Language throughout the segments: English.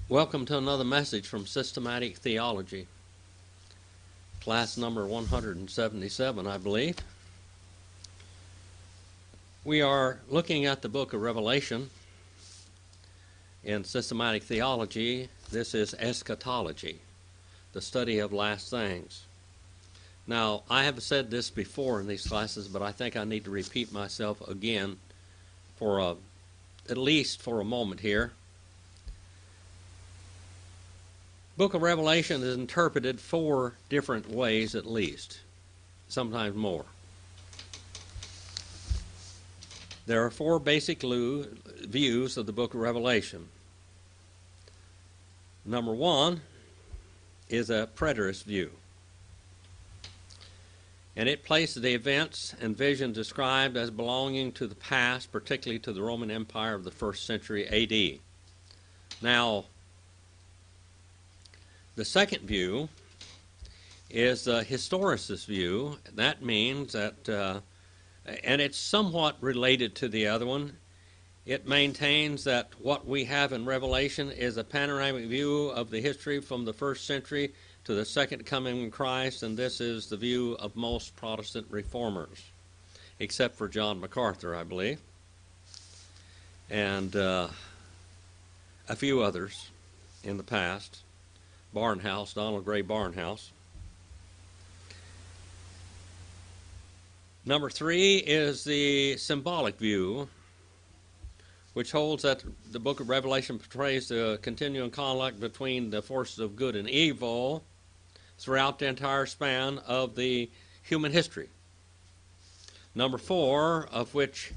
Welcome to another message from Systematic Theology, class number 177, I believe. We are looking at the book of Revelation in Systematic Theology. This is eschatology, the study of last things. Now, I have said this before in these classes, but I think I need to repeat myself again for at least for a moment here. Book of Revelation is interpreted 4 different ways at least, sometimes more. There are 4 basic views of the book of Revelation. Number 1 is a preterist view, and it places the events and visions described as belonging to the past, particularly to the Roman Empire of the 1st century A.D. Now, the second view is the historicist view. That means that, and it's somewhat related to the other one, it maintains that what we have in Revelation is a panoramic view of the history from the 1st century to the second coming of Christ, and this is the view of most Protestant reformers, except for John MacArthur, I believe, and a few others in the past. Barnhouse, Donald Gray Barnhouse. Number 3 is the symbolic view, which holds that the book of Revelation portrays the continuing conflict between the forces of good and evil throughout the entire span of the human history. Number 4, of which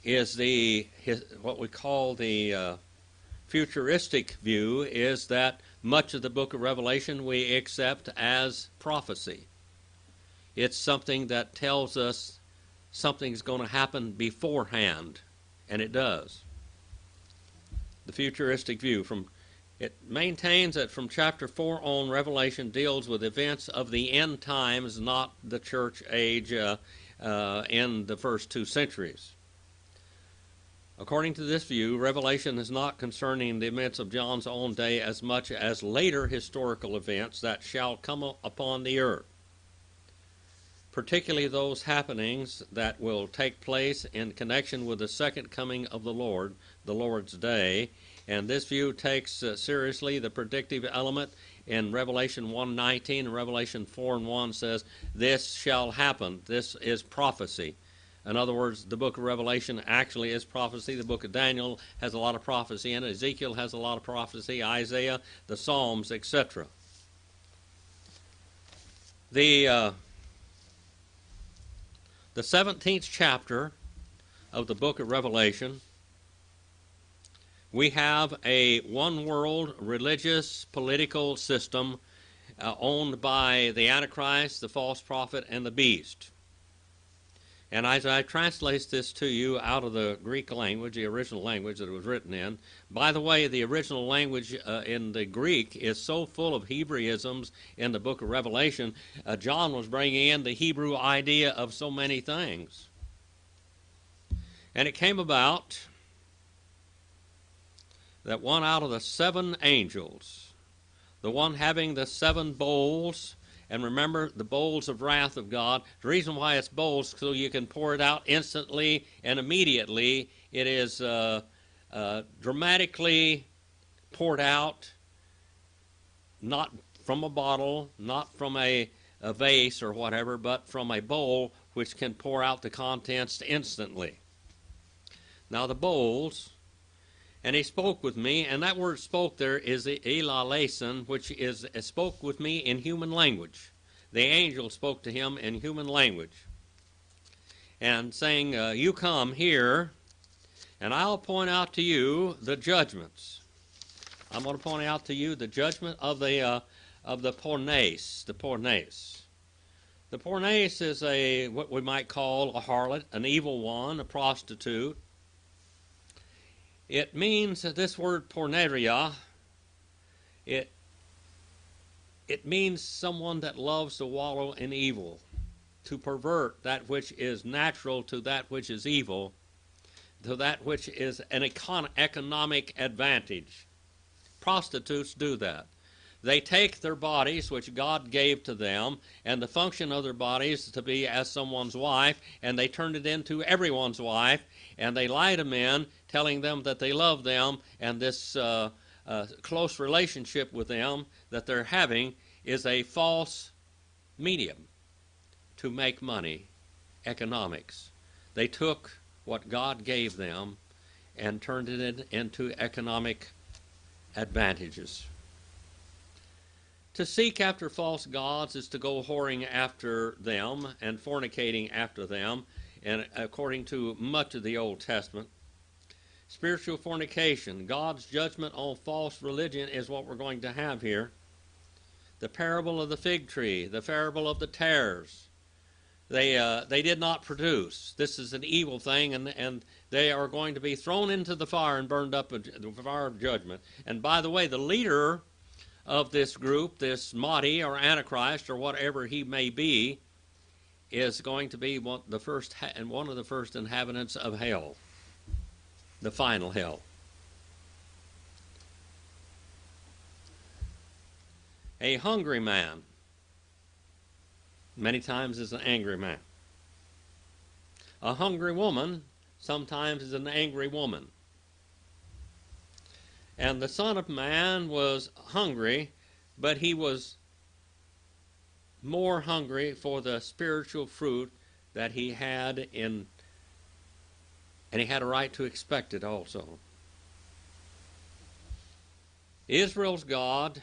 is what we call the futuristic view, is that much of the book of Revelation we accept as prophecy. It's something that tells us something's going to happen beforehand, and it does. The futuristic view, it maintains that from chapter 4 on, Revelation deals with events of the end times, not the church age in the first 2 centuries. According to this view, Revelation is not concerning the events of John's own day as much as later historical events that shall come upon the earth, particularly those happenings that will take place in connection with the second coming of the Lord, the Lord's day. And this view takes seriously the predictive element in Revelation 1:19, and Revelation 4:1 says, "This shall happen." This is prophecy. In other words, the book of Revelation actually is prophecy. The book of Daniel has a lot of prophecy in it. Ezekiel has a lot of prophecy, Isaiah, the Psalms, etc. The 17th chapter of the book of Revelation, we have a one-world religious political system owned by the Antichrist, the false prophet, and the beast. And as I translate this to you out of the Greek language, the original language that it was written in, by the way, the original language in the Greek is so full of Hebraisms in the book of Revelation, John was bringing in the Hebrew idea of so many things. And it came about that one out of the 7 angels, the one having the 7 bowls, and remember, the bowls of wrath of God. The reason why it's bowls, so you can pour it out instantly and immediately. It is dramatically poured out, not from a bottle, not from a vase or whatever, but from a bowl which can pour out the contents instantly. Now the bowls, and he spoke with me, and that word spoke there is elaleson, which is spoke with me in human language. The angel spoke to him in human language, and saying, you come here, and I'll point out to you the judgments. I'm going to point out to you the judgment of the pornes, the pornes. The pornes is what we might call a harlot, an evil one, a prostitute. It means this word porneia, it means someone that loves to wallow in evil, to pervert that which is natural to that which is evil, to that which is an economic advantage. prostitutes do that. They take their bodies, which God gave to them, and the function of their bodies to be as someone's wife, and they turn it into everyone's wife, and they lie to men, telling them that they love them, and this close relationship with them that they're having is a false medium to make money, economics. They took what God gave them and turned it into economic advantages. To seek after false gods is to go whoring after them and fornicating after them, and according to much of the Old Testament. Spiritual fornication, God's judgment on false religion, is what we're going to have here. The parable of the fig tree, the parable of the tares. They did not produce. This is an evil thing, and they are going to be thrown into the fire and burned up in the fire of judgment. And by the way, the leader of this group, this Mahdi or Antichrist or whatever he may be, is going to be one of the first inhabitants of hell, the final hell. A hungry man many times is an angry man. A hungry woman sometimes is an angry woman. And the Son of Man was hungry, but he was more hungry for the spiritual fruit that he had and he had a right to expect it also. Israel's God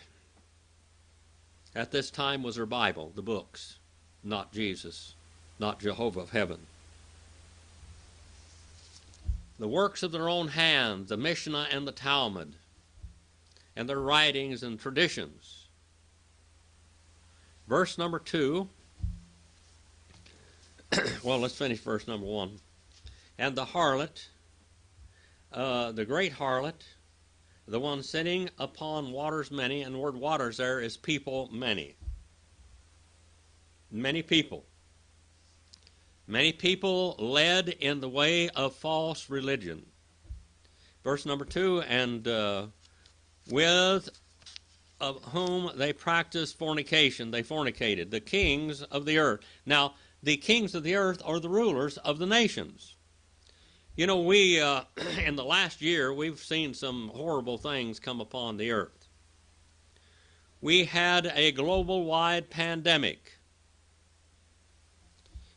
at this time was her Bible, the books, not Jesus, not Jehovah of heaven. The works of their own hands, the Mishnah and the Talmud, and their writings and traditions. Verse number 2. Well, let's finish verse number 1. And the harlot, the great harlot, the one sitting upon waters many, and the word waters there is people many. Many people. Many people led in the way of false religion. Verse number 2, and with of whom they practiced fornication. They fornicated. The kings of the earth. Now, the kings of the earth are the rulers of the nations. You know, we, in the last year, we've seen some horrible things come upon the earth. We had a global-wide pandemic.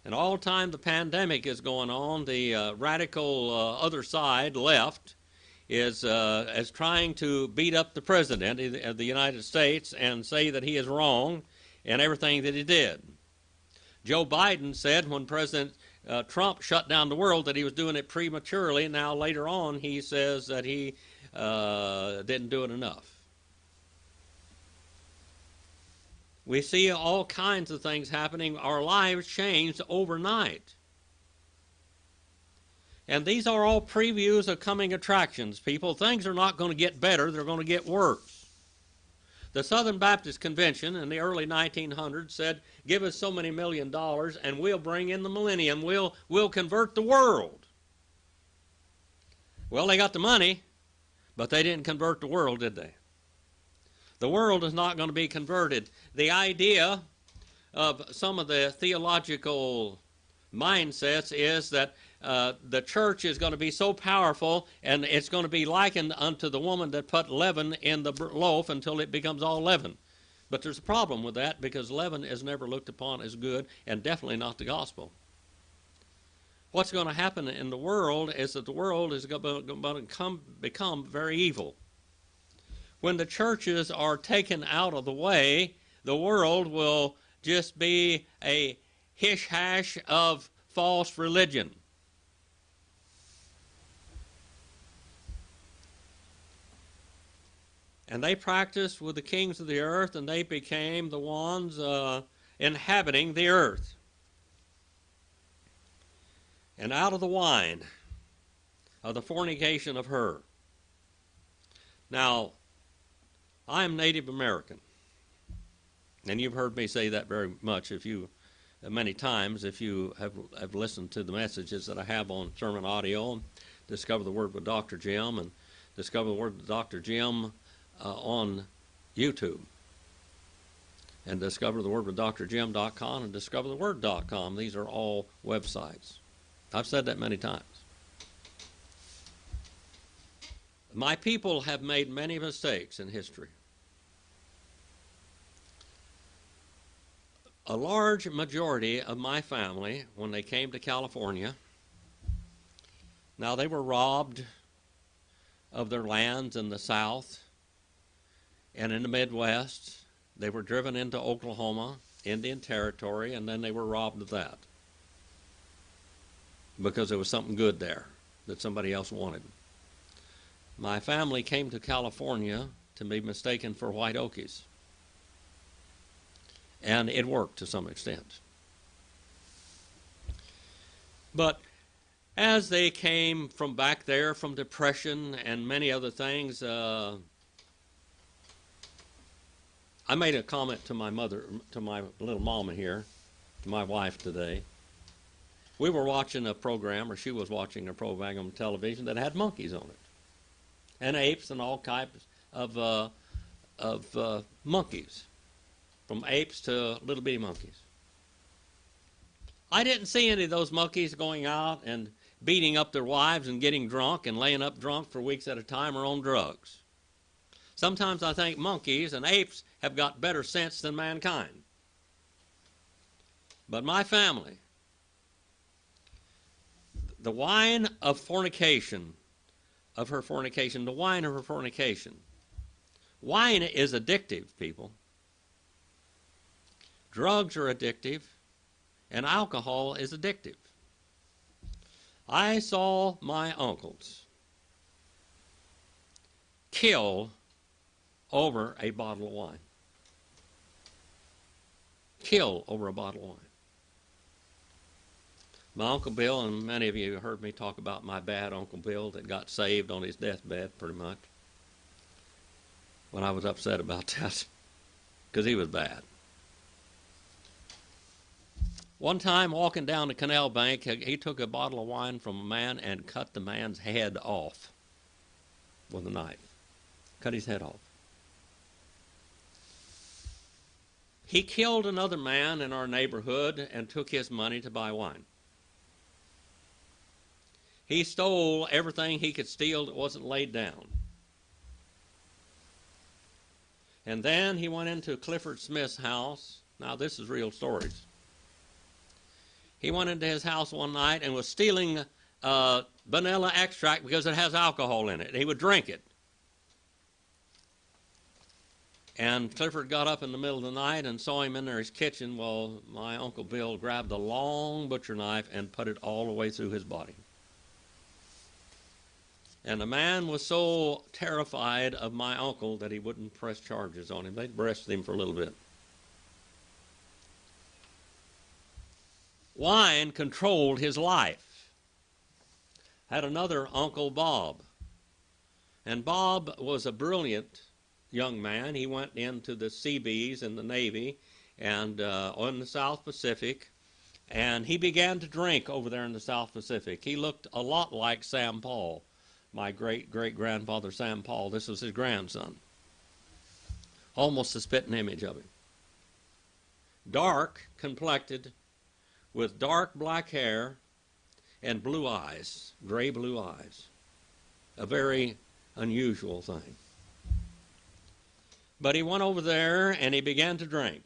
And all the time the pandemic is going on, the radical other side, left, is trying to beat up the President of the United States and say that he is wrong in everything that he did. Joe Biden said when President Trump shut down the world that he was doing it prematurely. Now later on he says that he didn't do it enough. We see all kinds of things happening. Our lives changed overnight. And these are all previews of coming attractions, people. Things are not going to get better. They're going to get worse. The Southern Baptist Convention in the early 1900s said, give us so many $1 million and we'll bring in the millennium. We'll convert the world. Well, they got the money, but they didn't convert the world, did they? The world is not going to be converted. The idea of some of the theological mindsets is that the church is going to be so powerful and it's going to be likened unto the woman that put leaven in the loaf until it becomes all leaven. But there's a problem with that because leaven is never looked upon as good and definitely not the gospel. What's going to happen in the world is that the world is going to become very evil. When the churches are taken out of the way, the world will just be a hish-hash of false religion. And they practiced with the kings of the earth, and they became the ones inhabiting the earth. And out of the wine of the fornication of her. Now, I am Native American. And you've heard me say that very much many times if you have listened to the messages that I have on sermon audio, Discover the Word with Dr. Jim, and Discover the Word with Dr. Jim on YouTube. And discoverthewordwithdrjim.com and discovertheword.com. These are all websites. I've said that many times. My people have made many mistakes in history. A large majority of my family, when they came to California, now they were robbed of their lands in the South and in the Midwest. They were driven into Oklahoma, Indian Territory, and then they were robbed of that because there was something good there that somebody else wanted. My family came to California to be mistaken for white Okies, and it worked to some extent. But as they came from back there, from Depression and many other things, I made a comment to my mother, to my little mama here, to my wife today. We were watching a program, or she was watching a program on television that had monkeys on it, and apes and all types of monkeys, from apes to little bitty monkeys. I didn't see any of those monkeys going out and beating up their wives and getting drunk and laying up drunk for weeks at a time or on drugs. Sometimes I think monkeys and apes have got better sense than mankind. But my family, the wine of fornication, of her fornication, the wine of her fornication. Wine is addictive, people. Drugs are addictive, and alcohol is addictive. I saw my uncles kill over a bottle of wine. Kill over a bottle of wine. My Uncle Bill, and many of you heard me talk about my bad Uncle Bill that got saved on his deathbed, pretty much, when I was upset about that, because he was bad. One time, walking down the canal bank, he took a bottle of wine from a man and cut the man's head off with a knife. Cut his head off. He killed another man in our neighborhood and took his money to buy wine. He stole everything he could steal that wasn't laid down. And then he went into Clifford Smith's house. Now, this is real stories. He went into his house one night and was stealing vanilla extract because it has alcohol in it. He would drink it. And Clifford got up in the middle of the night and saw him in his kitchen. Well, my Uncle Bill grabbed a long butcher knife and put it all the way through his body. And the man was so terrified of my uncle that he wouldn't press charges on him. They'd arrested him for a little bit. Wine controlled his life. Had another Uncle Bob. And Bob was a brilliant young man. He went into the Seabees in the Navy and on the South Pacific. And he began to drink over there in the South Pacific. He looked a lot like Sam Paul, my great-great-grandfather Sam Paul. This was his grandson. Almost a spitting image of him. Dark complected, with dark black hair and blue eyes, gray blue eyes. A very unusual thing. But he went over there and he began to drink.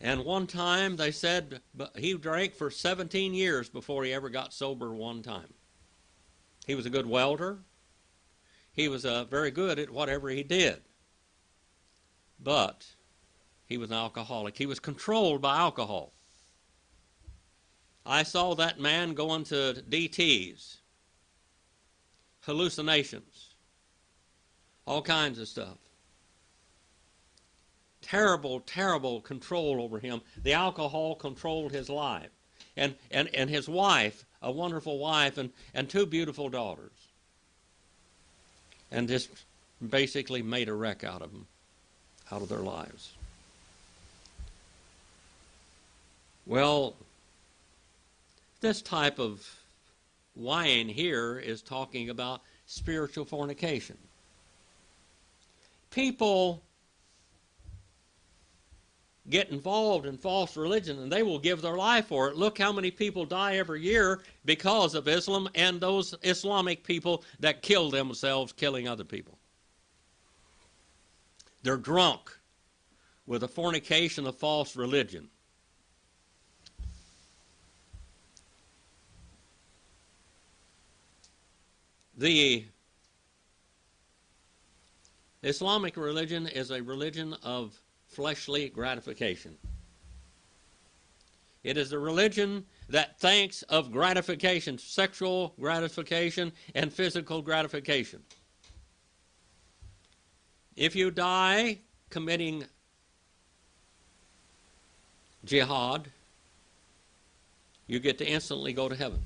And one time they said he drank for 17 years before he ever got sober one time. He was a good welder. He was very good at whatever he did. But he was an alcoholic. He was controlled by alcohol. I saw that man go into DTs, hallucinations, all kinds of stuff. Terrible, terrible control over him. The alcohol controlled his life. And his wife, a wonderful wife, and two beautiful daughters. And just basically made a wreck out of them, out of their lives. Well, this type of wine here is talking about spiritual fornication. People get involved in false religion and they will give their life for it. Look how many people die every year because of Islam and those Islamic people that kill themselves killing other people. They're drunk with the fornication of false religion. The Islamic religion is a religion of fleshly gratification. It is a religion that thinks of gratification, sexual gratification and physical gratification. If you die committing jihad, you get to instantly go to heaven.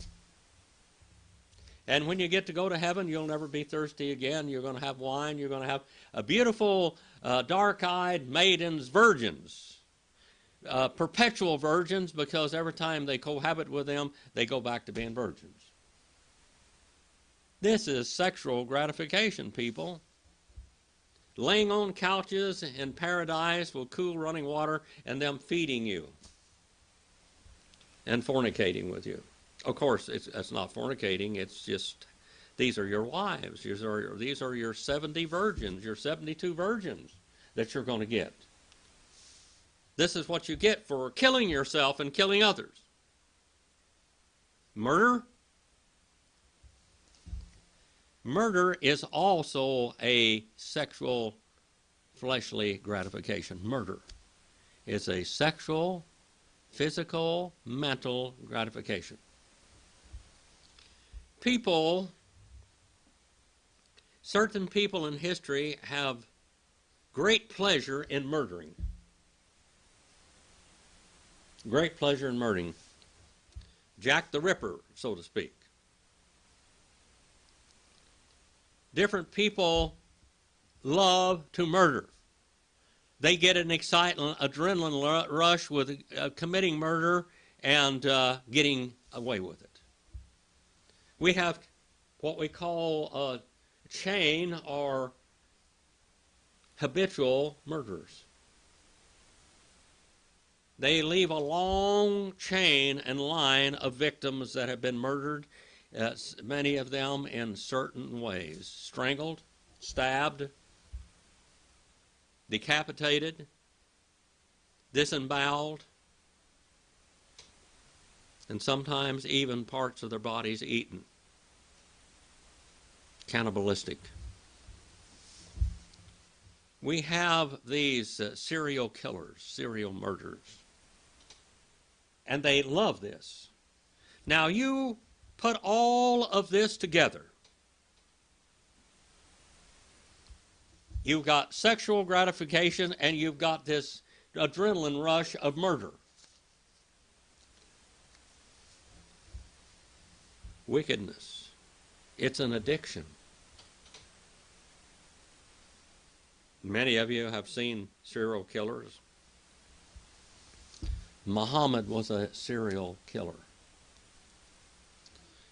And when you get to go to heaven, you'll never be thirsty again. You're going to have wine. You're going to have a beautiful, dark-eyed maidens, virgins, perpetual virgins, because every time they cohabit with them, they go back to being virgins. This is sexual gratification, people. Laying on couches in paradise with cool running water and them feeding you and fornicating with you. Of course, it's not fornicating. It's just, these are your wives. These are your 70 virgins, your 72 virgins that you're going to get. This is what you get for killing yourself and killing others. Murder? Murder is also a sexual, fleshly gratification. Murder is a sexual, physical, mental gratification. Certain people in history have great pleasure in murdering. Great pleasure in murdering. Jack the Ripper, so to speak. Different people love to murder. They get an exciting adrenaline rush with committing murder and getting away with it. We have what we call a chain or habitual murderers. They leave a long chain and line of victims that have been murdered, many of them in certain ways. Strangled, stabbed, decapitated, disemboweled, and sometimes even parts of their bodies eaten. Cannibalistic. We have these serial killers, serial murderers, and they love this. Now you put all of this together. You've got sexual gratification and you've got this adrenaline rush of murder. Wickedness. It's an addiction. Many of you have seen serial killers. Muhammad was a serial killer.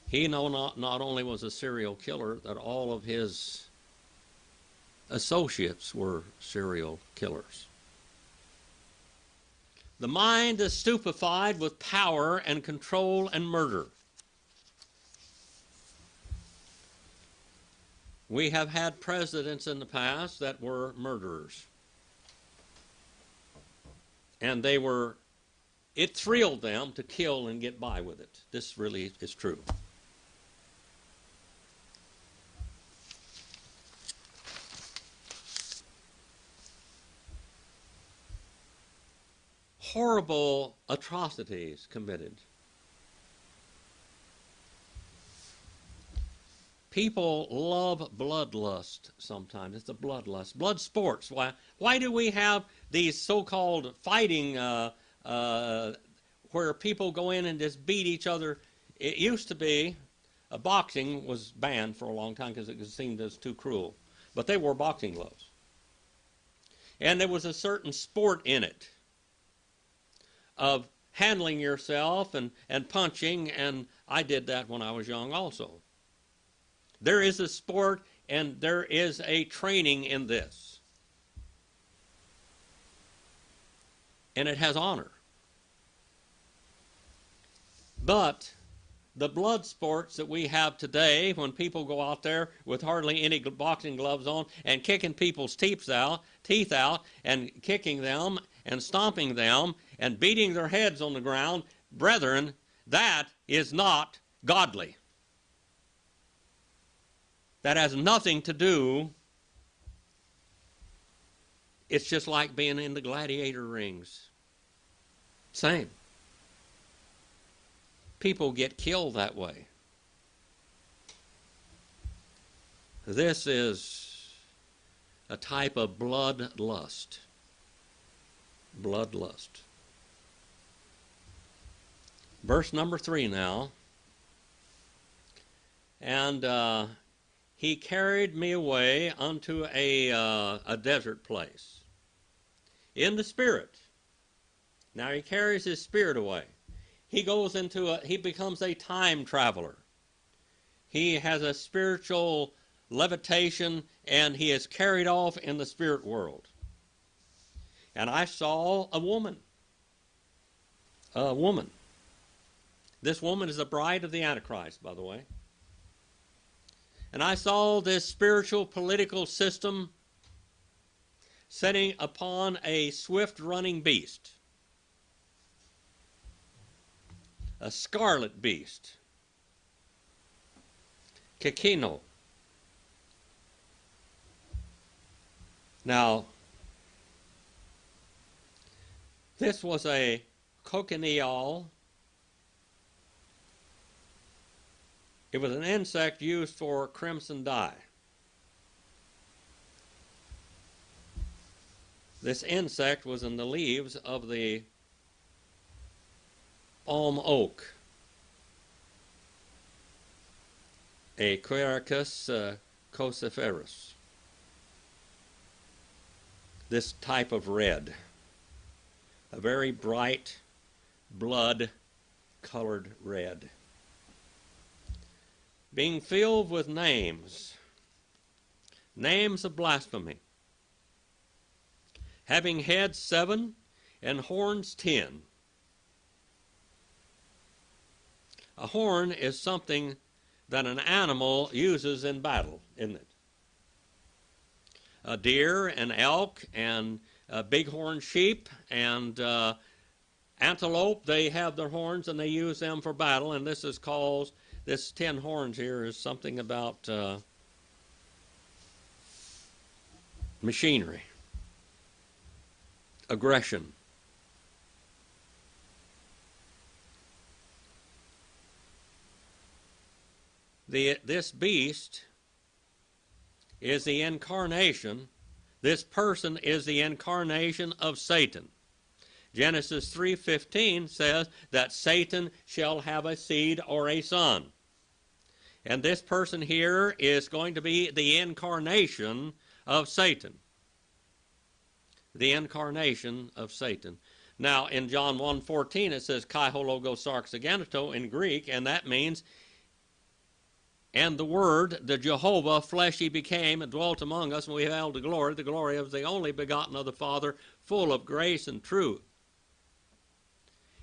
He not only was a serial killer, that all of his associates were serial killers. The mind is stupefied with power and control and murder. We have had presidents in the past that were murderers. And it thrilled them to kill and get by with it. This really is true. Horrible atrocities committed. People love bloodlust sometimes. It's a bloodlust. Blood sports. Why do we have these so-called fighting where people go in and just beat each other? It used to be, boxing was banned for a long time because it seemed as too cruel. But they wore boxing gloves. And there was a certain sport in it of handling yourself and punching, and I did that when I was young also. There is a sport and there is a training in this. And it has honor. But the blood sports that we have today, when people go out there with hardly any boxing gloves on and kicking people's teeth out, and kicking them and stomping them and beating their heads on the ground, brethren, that is not godly. That has nothing to do. It's just like being in the gladiator rings. Same. People get killed that way. This is a type of bloodlust. Bloodlust. Verse number 3 now. And he carried me away unto a desert place in the spirit. Now he carries his spirit away. He goes he becomes a time traveler. He has a spiritual levitation, and he is carried off in the spirit world. And I saw a woman. A woman. This woman is the bride of the Antichrist, by the way. And I saw this spiritual political system sitting upon a swift-running beast. A scarlet beast, Kikino. Now, this was a cochineal. It was an insect used for crimson dye. This insect was in the leaves of the palm oak, a Quercus cruciferus. This type of red, a very bright blood-colored red, being filled with names of blasphemy, having heads 7 and horns 10. A horn is something that an animal uses in battle, isn't it? A deer, an elk, and bighorn sheep, and antelope, they have their horns and they use them for battle, and this is called, this 10 horns here is something about machinery, aggression. This beast is the incarnation. This person is the incarnation of Satan. Genesis 3:15 says that Satan shall have a seed or a son. And this person here is going to be the incarnation of Satan. The incarnation of Satan. Now in John 1:14 it says kai hologos sarxaganato in Greek, and that means, and the Word, the Jehovah, fleshy became and dwelt among us, and we beheld the glory of the only begotten of the Father, full of grace and truth.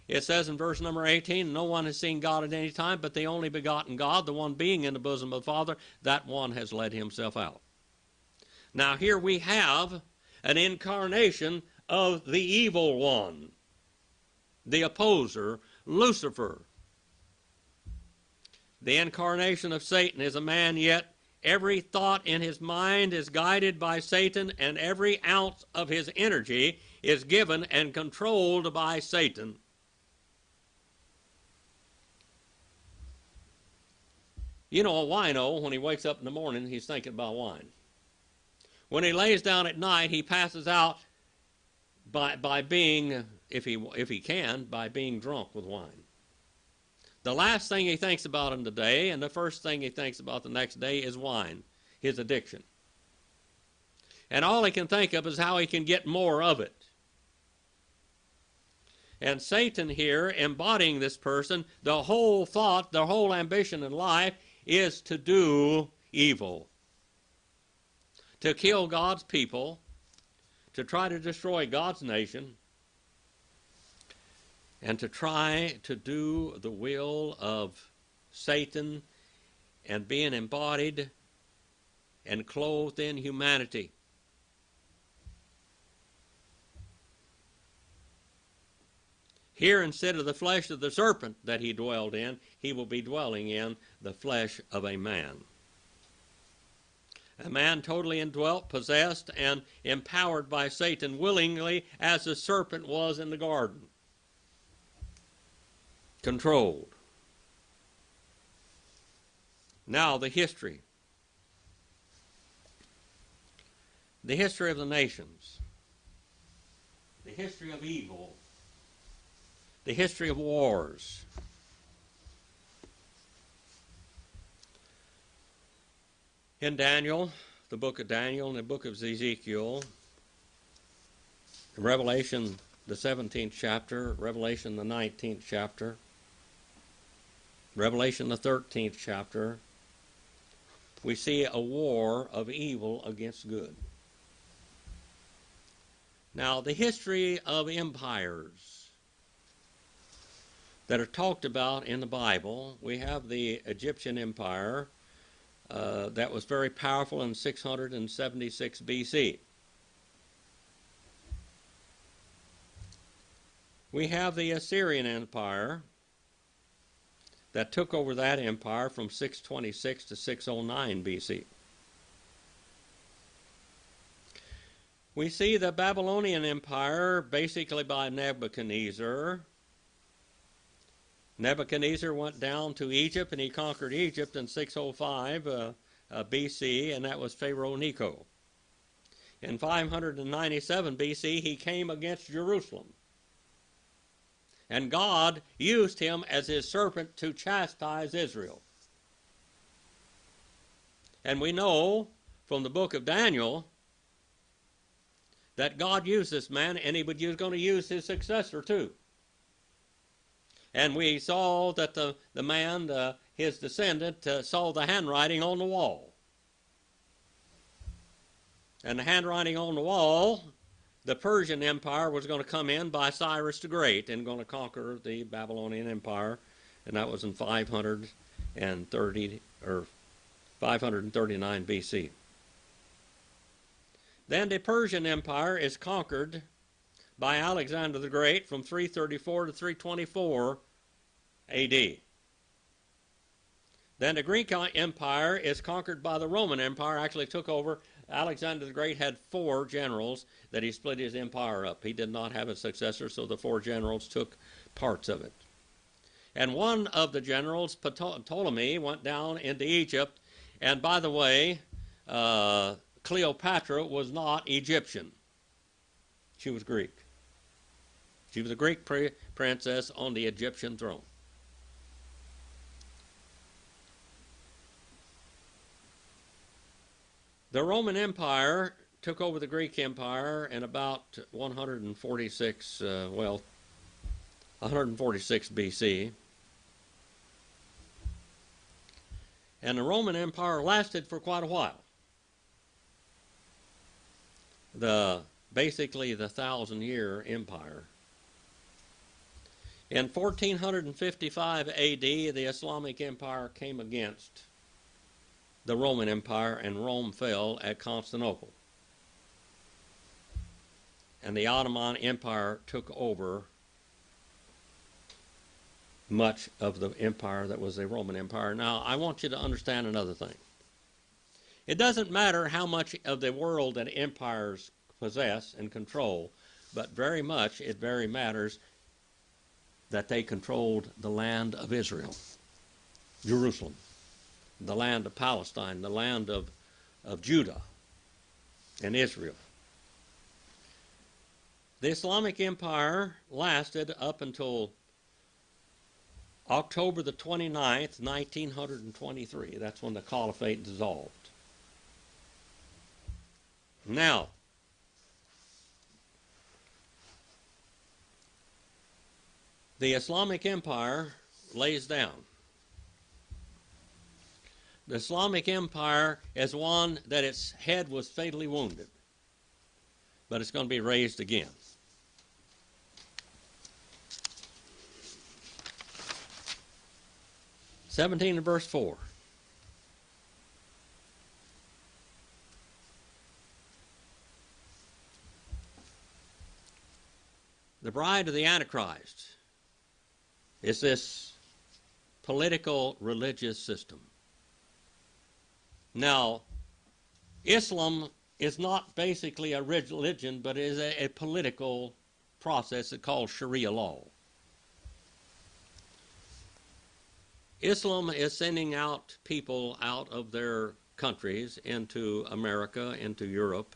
It says in verse number 18, no one has seen God at any time, but the only begotten God, the one being in the bosom of the Father, that one has let himself out. Now here we have an incarnation of the evil one, the opposer, Lucifer. The incarnation of Satan is a man, yet every thought in his mind is guided by Satan, and every ounce of his energy is given and controlled by Satan. You know, a wino, when he wakes up in the morning, he's thinking about wine. When he lays down at night, he passes out by being, if he can, by being drunk with wine. The last thing he thinks about in the day, and the first thing he thinks about the next day, is wine, his addiction. And all he can think of is how he can get more of it. And Satan here, embodying this person, the whole thought, the whole ambition in life is to do evil, to kill God's people, to try to destroy God's nation, and to try to do the will of Satan and being embodied and clothed in humanity. Here, instead of the flesh of the serpent that he dwelled in, he will be dwelling in the flesh of a man. A man totally indwelt, possessed, and empowered by Satan willingly, as the serpent was in the garden. Controlled. Now, the history. The history of the nations. The history of evil. The history of wars. In Daniel, the book of Daniel and the book of Ezekiel, Revelation, the 17th chapter, Revelation, the 19th chapter, Revelation, the 13th chapter, we see a war of evil against good. Now, the history of empires that are talked about in the Bible, we have the Egyptian Empire that was very powerful in 676 BC. We have the Assyrian Empire that took over that empire from 626 to 609 BC. We see the Babylonian Empire basically by Nebuchadnezzar. Nebuchadnezzar went down to Egypt and he conquered Egypt in 605 BC, and that was Pharaoh Necho. In 597 BC, he came against Jerusalem. And God used him as his serpent to chastise Israel. And we know from the book of Daniel that God used this man, and he was going to use his successor too. And we saw that the man, his descendant, saw the handwriting on the wall. And the handwriting on the wall, the Persian Empire was going to come in by Cyrus the Great and going to conquer the Babylonian Empire, and that was in 530 or 539 BC. Then the Persian Empire is conquered by Alexander the Great from 334 to 324 AD. Then the Greek Empire is conquered by the Roman Empire, actually took over. Alexander the Great had 4 generals that he split his empire up. He did not have a successor, so the 4 generals took parts of it. And one of the generals, Ptolemy, went down into Egypt. And by the way, Cleopatra was not Egyptian. She was Greek. She was a Greek princess on the Egyptian throne. The Roman Empire took over the Greek Empire in about 146 BC. And the Roman Empire lasted for quite a while. Basically the 1,000-year empire. In 1455 AD, the Islamic Empire came against the Roman Empire, and Rome fell at Constantinople. And the Ottoman Empire took over much of the empire that was the Roman Empire. Now, I want you to understand another thing. It doesn't matter how much of the world that empires possess and control, but it very matters that they controlled the land of Israel, Jerusalem, the land of Palestine, the land of Judah and Israel. The Islamic Empire lasted up until October the 29th, 1923. That's when the Caliphate dissolved. Now, the Islamic Empire lays down. The Islamic Empire is one that its head was fatally wounded, but it's going to be raised again. (17) and verse 4. The bride of the Antichrist is this political religious system. Now, Islam is not basically a religion, but is a political process that's called Sharia law. Islam is sending out people out of their countries into America, into Europe,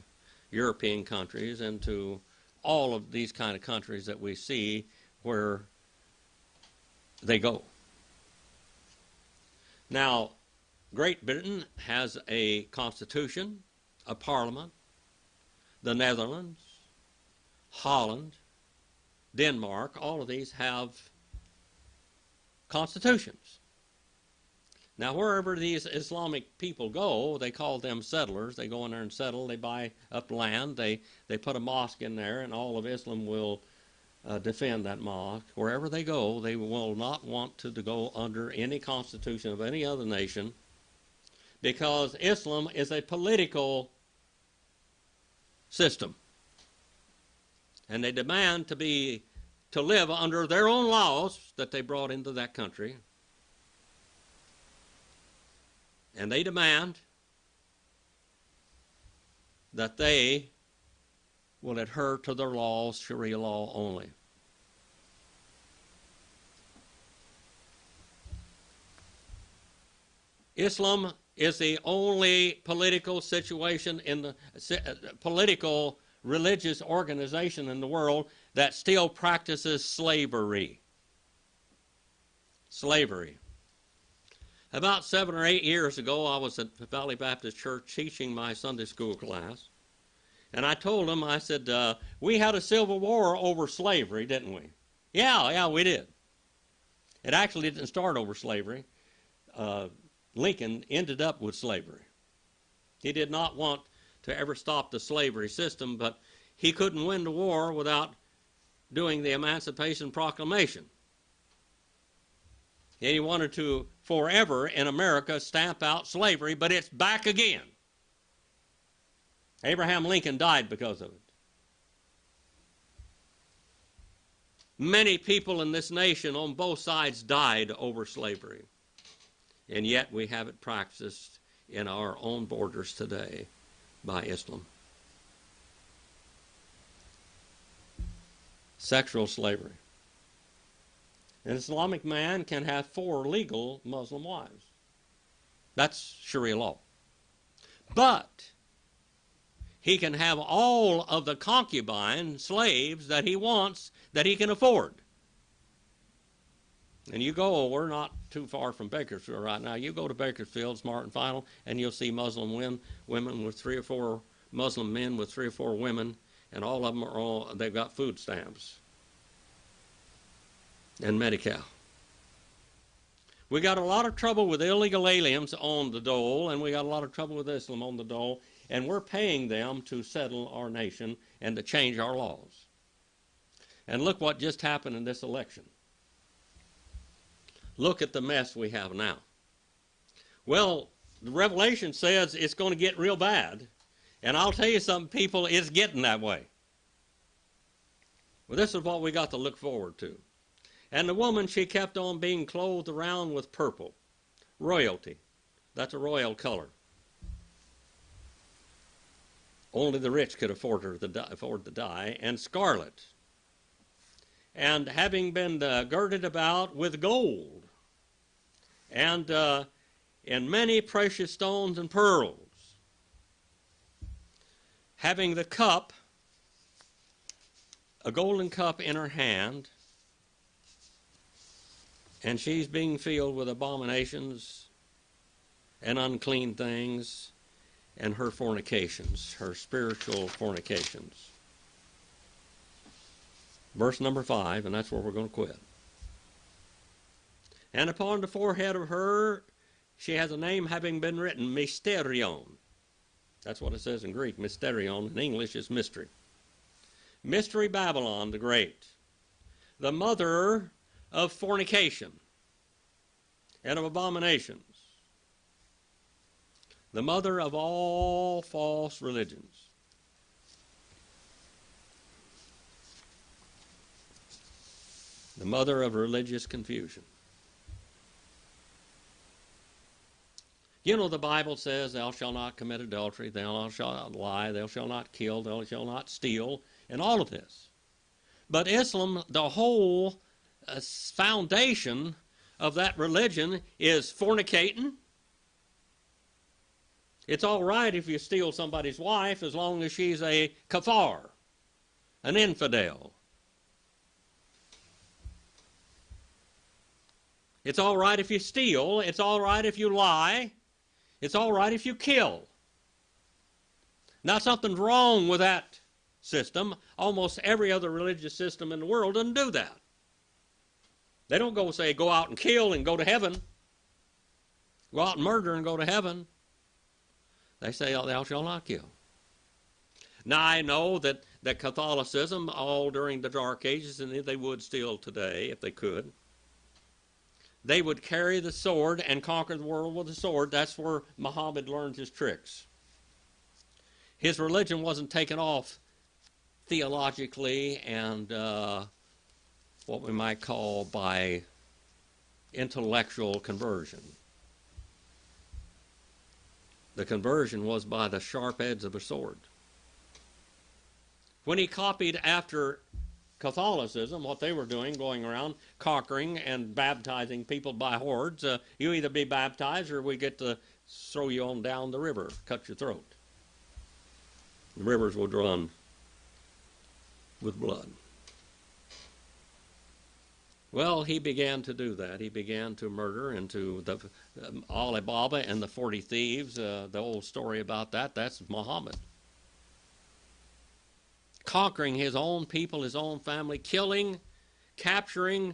European countries, into all of these kind of countries that we see where they go. Now, Great Britain has a constitution, a parliament. The Netherlands, Holland, Denmark, all of these have constitutions. Now, wherever these Islamic people go, they call them settlers. They go in there and settle. They buy up land. They put a mosque in there, and all of Islam will defend that mosque. Wherever they go, they will not want to go under any constitution of any other nation, because Islam is a political system. And they demand to live under their own laws that they brought into that country. And they demand that they will adhere to their laws, Sharia law only. Islam is the only political situation in the political religious organization in the world that still practices slavery. Slavery. About 7 or 8 years ago, I was at Valley Baptist Church teaching my Sunday school class. And I told them, I said, we had a civil war over slavery, didn't we? Yeah, we did. It actually didn't start over slavery. Lincoln ended up with slavery. He did not want to ever stop the slavery system, but he couldn't win the war without doing the Emancipation Proclamation. And he wanted to forever in America stamp out slavery, but it's back again. Abraham Lincoln died because of it. Many people in this nation on both sides died over slavery. And yet we have it practiced in our own borders today by Islam. Sexual slavery. An Islamic man can have 4 legal Muslim wives. That's Sharia law. But he can have all of the concubine slaves that he wants, that he can afford. And you go, we're not too far from Bakersfield right now. You go to Bakersfield, Smart and Final, and you'll see Muslim women with 3 or 4, Muslim men with 3 or 4 women, and all of them they've got food stamps and Medi-Cal. We got a lot of trouble with illegal aliens on the dole, and we got a lot of trouble with Islam on the dole, and we're paying them to settle our nation and to change our laws. And look what just happened in this election. Look at the mess we have now. Well, the Revelation says it's going to get real bad, and I'll tell you something, people, it's getting that way. Well, this is what we got to look forward to. And the woman, she kept on being clothed around with purple. Royalty. That's a royal color. Only the rich could afford to dye. And scarlet. And having been girded about with gold. And many precious stones and pearls. Having the cup, a golden cup in her hand, and she's being filled with abominations and unclean things and her fornications, her spiritual fornications. Verse number 5, and that's where we're going to quit. And upon the forehead of her She has a name having been written, Mysterion. That's what it says in Greek. Mysterion in English is mystery. Mystery Babylon the Great, the mother of fornication and of abominations, the mother of all false religions. The mother of religious confusion. You know, the Bible says, thou shalt not commit adultery, thou shalt not lie, thou shalt not kill, thou shalt not steal, and all of this. But Islam, the whole foundation of that religion is fornicating. It's all right if you steal somebody's wife as long as she's a kafar, an infidel. It's all right if you steal. It's all right if you lie. It's all right if you kill. Now, something's wrong with that system. Almost every other religious system in the world doesn't do that. They don't go out and kill and go to heaven. Go out and murder and go to heaven. They say, oh, thou shalt not kill. Now, I know that Catholicism, all during the Dark Ages, and they would still today, if they could, they would carry the sword and conquer the world with the sword. That's where Muhammad learned his tricks. His religion wasn't taken off theologically and what we might call by intellectual conversion. The conversion was by the sharp edge of a sword. When he copied after Catholicism, what they were doing, going around conquering and baptizing people by hordes, you either be baptized or we get to throw you on down the river, cut your throat. The rivers would run with blood. Well, he began to do that. He began to murder and to Ali Baba and the 40 thieves, the old story about that, that's Muhammad. Conquering his own people, his own family, killing, capturing,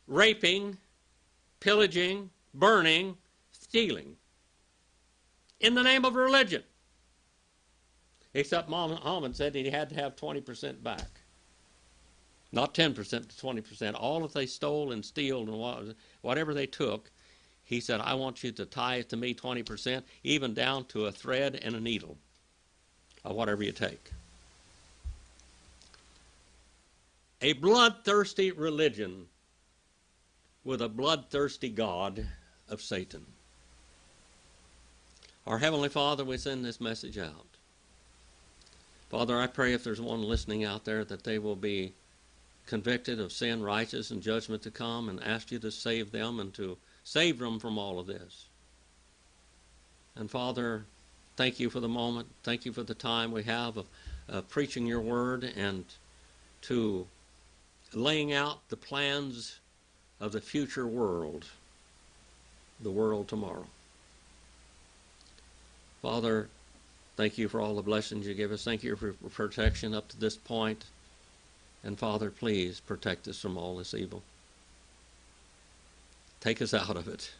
raping, pillaging, burning, stealing. In the name of religion. Except Muhammad said he had to have 20% back. Not 10% to 20%. All that they stole and steal and whatever they took, he said, I want you to tithe to me 20%, even down to a thread and a needle of whatever you take. A bloodthirsty religion with a bloodthirsty God of Satan. Our Heavenly Father, we send this message out. Father, I pray if there's one listening out there that they will be convicted of sin, righteous, and judgment to come, and ask you to save them and to save them from all of this. And Father, thank you for the moment. Thank you for the time we have of preaching your word and to laying out the plans of the future world, the world tomorrow. Father, thank you for all the blessings you give us. Thank you for protection up to this point. And Father, please protect us from all this evil. Take us out of it.